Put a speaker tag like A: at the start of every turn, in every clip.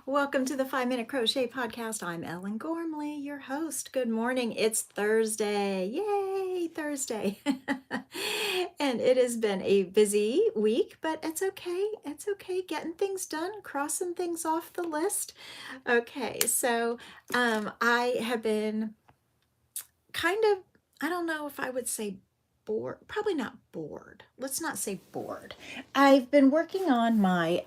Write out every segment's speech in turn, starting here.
A: Welcome to the 5 Minute Crochet Podcast. I'm Ellen Gormley, your host. Good morning. It's Thursday. Yay, Thursday. And it has been a busy week, but it's okay. It's okay. Getting things done, crossing things off the list. Okay, so I have been kind of, I don't know if I would say bored, probably not bored. Let's not say bored. I've been working on my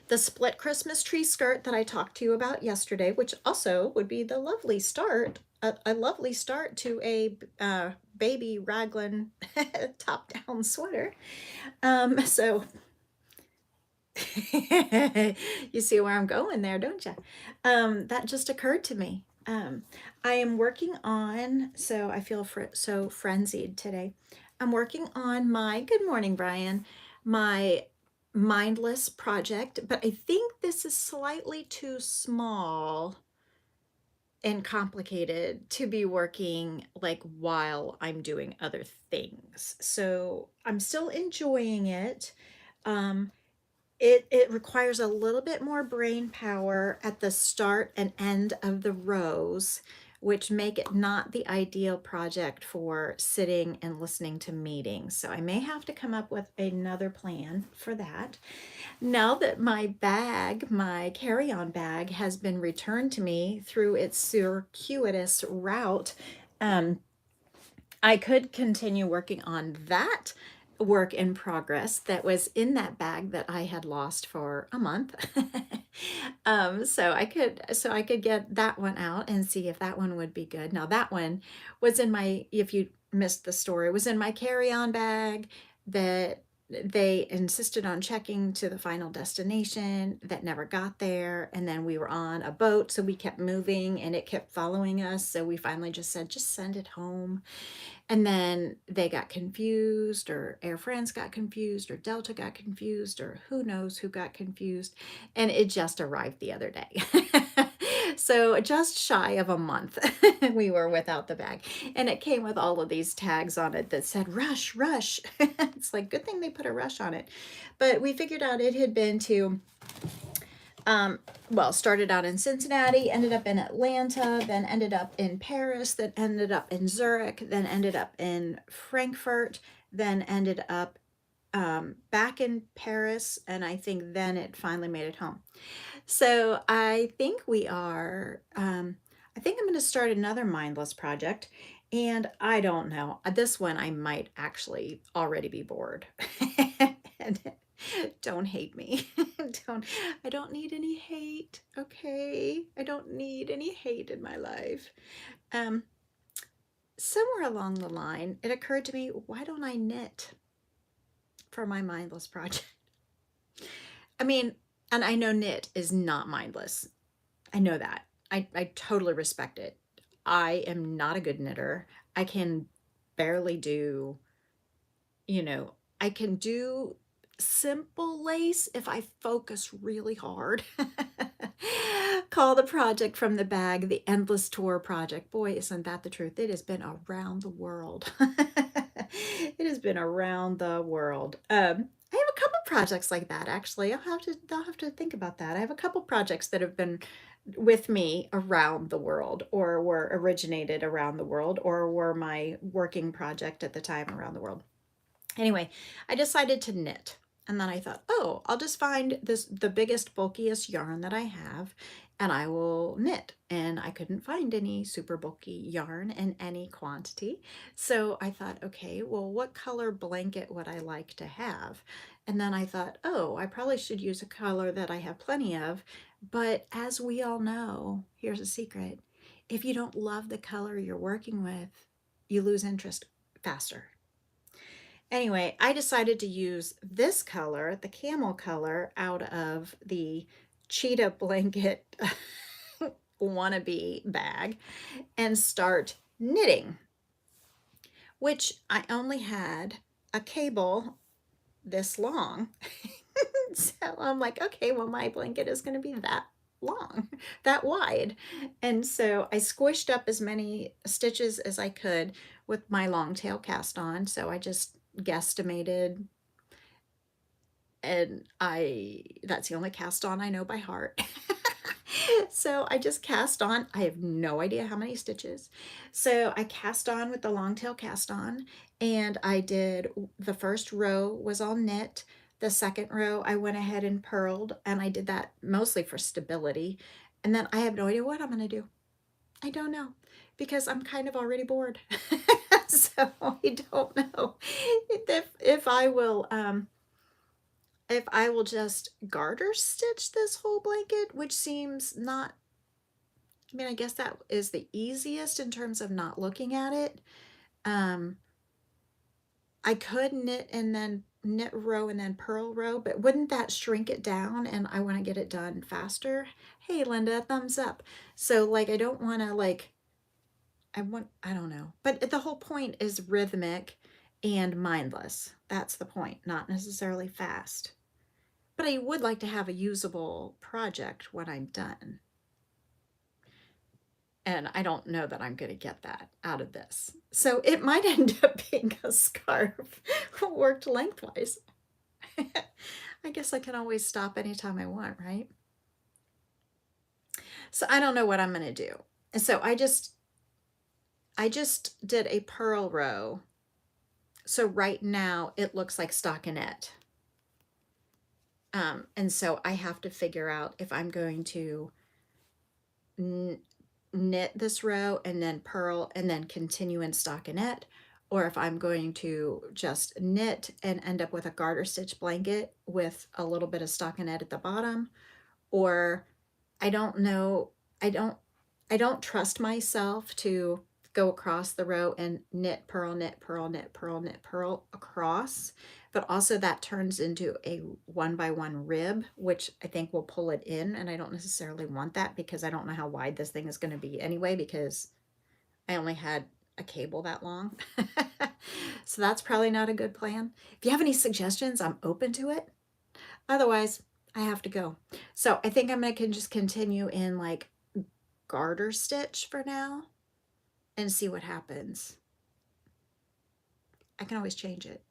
A: the split Christmas tree skirt that I talked to you about yesterday, which also would be the lovely start, a lovely start to a baby raglan top-down sweater. So you see where I'm going there, don't you? That just occurred to me. I am working on, so I feel so frenzied today. I'm working on my, good morning, Brian, my mindless project, but I think this is slightly too small and complicated to be working like while I'm doing other things. So I'm still enjoying it. Um, it requires a little bit more brain power at the start and end of the rows, which make it not the ideal project for sitting and listening to meetings. So I may have to come up with another plan for that. Now that my bag, my carry-on bag, has been returned to me through its circuitous route, um, I could continue working on that work in progress that was in that bag that I had lost for a month. So I could get that one out and see if that one would be good. Now that one was in my, if you missed the story, was in my carry-on bag that they insisted on checking to the final destination that never got there. And then we were on a boat, so we kept moving and it kept following us. So we finally just said, just send it home. And then they got confused, or Air France got confused, or Delta got confused, or who knows who got confused. And it just arrived the other day. So just shy of a month we were without the bag. And it came with all of these tags on it that said, rush, rush. It's like, good thing they put a rush on it. But we figured out it had been to well, started out in Cincinnati, ended up in Atlanta, then ended up in Paris, then ended up in Zurich, then ended up in Frankfurt, then ended up back in Paris, and I think then it finally made it home. So I think we are, I think I'm going to start another mindless project, and I don't know. This one I might actually already be bored. And don't hate me. don't I don't need any hate, okay? I don't need any hate in my life. Um Somewhere along the line it occurred to me, why don't I knit for my mindless project? I mean, and I know knit is not mindless. I know that. I totally respect it. I am not a good knitter. I can barely do, I can do simple lace if I focus really hard. Call the project from the bag the Endless Tour Project. Boy, isn't that the truth? It has been around the world. It has been around the world. I have a couple projects like that, actually. I'll have to think about that. I have a couple projects that have been with me around the world, or were originated around the world, or were my working project at the time around the world. Anyway, I decided to knit. And then I thought, oh, I'll just find the biggest, bulkiest yarn that I have, and I will knit. And I couldn't find any super bulky yarn in any quantity. So I thought, okay, well, what color blanket would I like to have? And then I thought, oh, I probably should use a color that I have plenty of. But as we all know, here's a secret. If you don't love the color you're working with, you lose interest faster. Anyway, I decided to use this color, the camel color, out of the cheetah blanket wannabe bag and start knitting, which I only had a cable this long. So I'm like, okay, well, my blanket is going to be that long, that wide. And so I squished up as many stitches as I could with my long tail cast on. So I just guesstimated and that's the only cast on I know by heart. So I just cast on. I have no idea how many stitches. So I cast on with the long tail cast on, and I did the first row was all knit. The second row I went ahead and purled, and I did that mostly for stability. And then I have no idea what I'm going to do. I don't know, because I'm kind of already bored. So I don't know if I will just garter stitch this whole blanket, which seems not, I mean, I guess that is the easiest in terms of not looking at it. Um, I could knit and then knit row and then purl row, but wouldn't that shrink it down and I want to get it done faster? Hey, Linda, thumbs up. So like, I don't want to like, I don't know. But the whole point is rhythmic and mindless. That's the point, not necessarily fast. But I would like to have a usable project when I'm done. And I don't know that I'm going to get that out of this. So it might end up being a scarf worked lengthwise. I guess I can always stop anytime I want, right? So I don't know what I'm going to do. And so I just did a purl row. So right now it looks like stockinette. And so I have to figure out if I'm going to knit this row and then purl and then continue in stockinette, or if I'm going to just knit and end up with a garter stitch blanket with a little bit of stockinette at the bottom, or I don't know. I don't trust myself to go across the row and knit, purl, knit, purl, knit, purl, knit, purl across. But also that turns into a 1x1 rib, which I think will pull it in. And I don't necessarily want that because I don't know how wide this thing is going to be anyway, because I only had a cable that long. So that's probably not a good plan. If you have any suggestions, I'm open to it. Otherwise, I have to go. So I think I'm going to just continue in like garter stitch for now and see what happens. I can always change it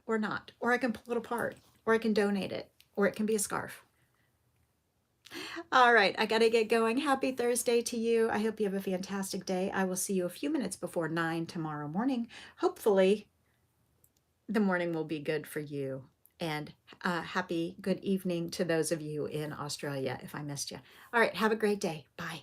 A: or not, or I can pull it apart, or I can donate it, or it can be a scarf. All right, I got to get going. Happy Thursday to you. I hope you have a fantastic day. I will see you a few minutes before 9 tomorrow morning. Hopefully the morning will be good for you. And happy good evening to those of you in Australia if I missed you. All right, have a great day. Bye.